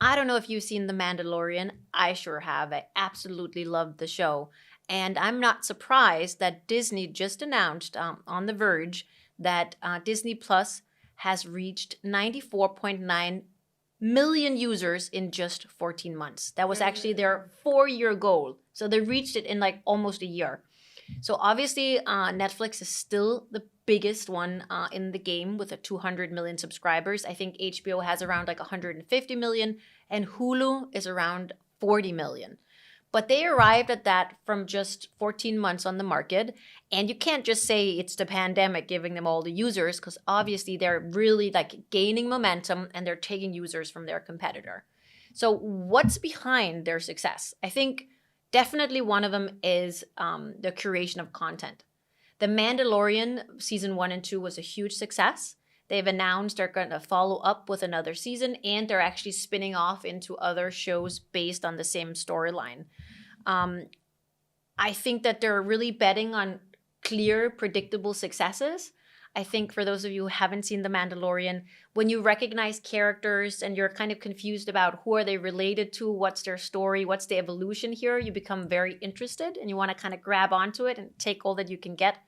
I don't know if you've seen The Mandalorian. I sure have. I absolutely loved the show. And I'm not surprised that Disney just announced on The Verge that Disney Plus has reached 94.9 million users in just 14 months. That was actually their 4-year goal. So they reached it in like almost a year. So obviously, Netflix is still the biggest one in the game with a 200 million subscribers. I think HBO has around like 150 million, and Hulu is around 40 million. But they arrived at that from just 14 months on the market. And you can't just say it's the pandemic giving them all the users, because obviously they're really like gaining momentum and they're taking users from their competitor. So, what's behind their success? I think definitely one of them is the curation of content. The Mandalorian season 1 and 2 was a huge success. They've announced they're going to follow up with another season, and they're actually spinning off into other shows based on the same storyline. I think that they're really betting on clear, predictable successes. I think for those of you who haven't seen The Mandalorian, when you recognize characters and you're kind of confused about who are they related to, what's their story, what's the evolution here, you become very interested and you want to kind of grab onto it and take all that you can get.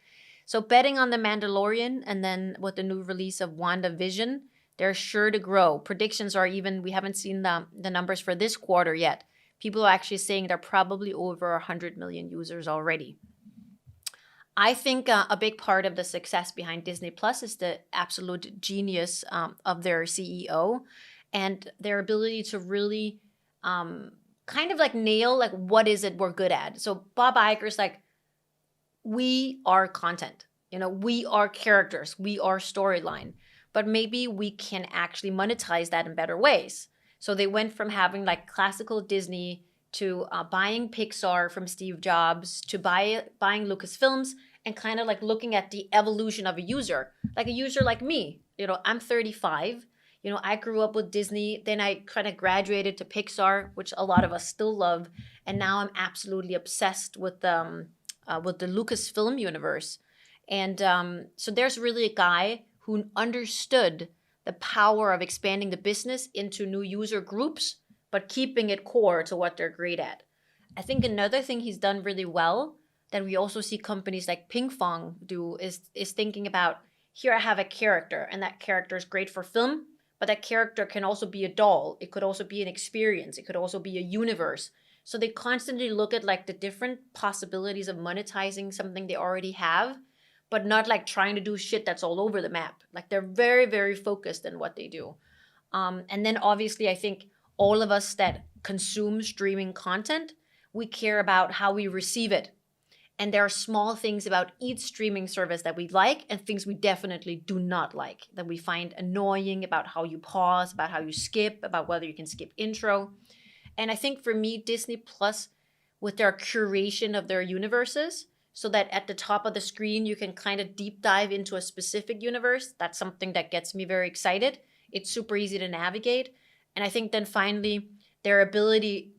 So betting on The Mandalorian, and then with the new release of WandaVision, they're sure to grow. Predictions are even, we haven't seen the numbers for this quarter yet. People are actually saying they're probably over 100 million users already. I think a big part of the success behind Disney Plus is the absolute genius of their CEO and their ability to really kind of like nail like what is it we're good at. So Bob Iger's like, we are content, we are characters, we are storyline, but maybe we can actually monetize that in better ways. So they went from having like classical Disney to buying Pixar from Steve Jobs to buying Lucasfilms, and kind of like looking at the evolution of a user like me. I'm 35. I grew up with Disney, then I kind of graduated to Pixar, which a lot of us still love, and now I'm absolutely obsessed with the Lucasfilm universe. And so there's really a guy who understood the power of expanding the business into new user groups, but keeping it core to what they're great at. I think another thing he's done really well that we also see companies like Pinkfong do is thinking about, here I have a character, and that character is great for film, but that character can also be a doll. It could also be an experience. It could also be a universe. So they constantly look at like the different possibilities of monetizing something they already have, but not like trying to do shit that's all over the map. Like they're very, very focused in what they do. And then obviously I think all of us that consume streaming content, we care about how we receive it. And there are small things about each streaming service that we like and things we definitely do not like, that we find annoying, about how you pause, about how you skip, about whether you can skip intro. And I think for me, Disney Plus, with their curation of their universes, so that at the top of the screen, you can kind of deep dive into a specific universe, that's something that gets me very excited. It's super easy to navigate. And I think then finally, their ability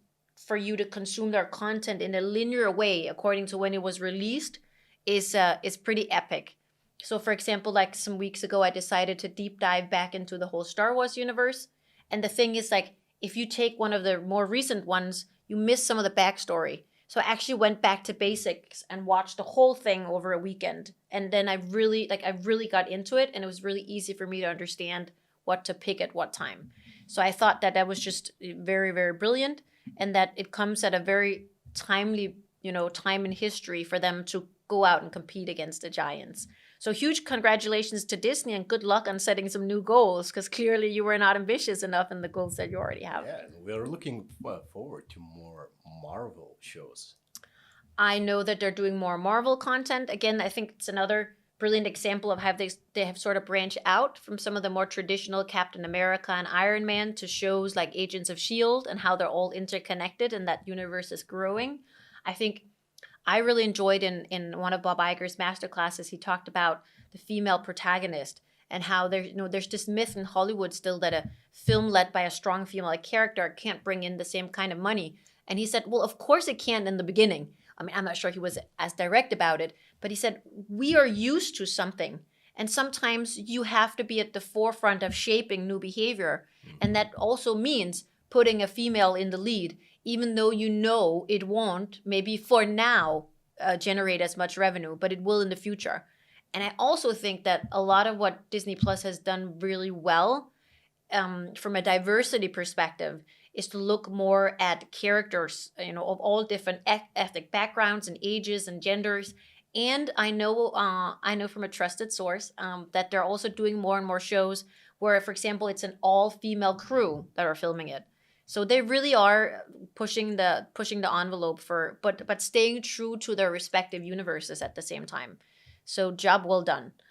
for you to consume their content in a linear way according to when it was released is pretty epic. So for example, like some weeks ago, I decided to deep dive back into the whole Star Wars universe. And the thing is, like, if you take one of the more recent ones, you miss some of the backstory. So I actually went back to basics and watched the whole thing over a weekend. And then I really got into it, and it was really easy for me to understand what to pick at what time. So I thought that was just very, very brilliant, and that it comes at a very timely, time in history for them to go out and compete against the giants. So huge congratulations to Disney, and good luck on setting some new goals, because clearly you were not ambitious enough in the goals that you already have. Yeah, we're looking forward to more Marvel shows. I know that they're doing more Marvel content. Again, I think it's another brilliant example of how they have sort of branched out from some of the more traditional Captain America and Iron Man to shows like Agents of S.H.I.E.L.D. and how they're all interconnected and that universe is growing. I think I really enjoyed in one of Bob Iger's masterclasses, he talked about the female protagonist and how there's this myth in Hollywood still that a film led by a strong female character can't bring in the same kind of money. And he said, well, of course it can in the beginning. I mean, I'm not sure he was as direct about it, but he said, we are used to something. And sometimes you have to be at the forefront of shaping new behavior. And that also means putting a female in the lead, even though you know it won't, maybe for now, generate as much revenue, but it will in the future. And I also think that a lot of what Disney Plus has done really well, from a diversity perspective, is to look more at characters, of all different ethnic backgrounds and ages and genders. And I know from a trusted source, that they're also doing more and more shows where, for example, it's an all-female crew that are filming it. So they really are pushing the envelope for, but staying true to their respective universes at the same time. So job well done.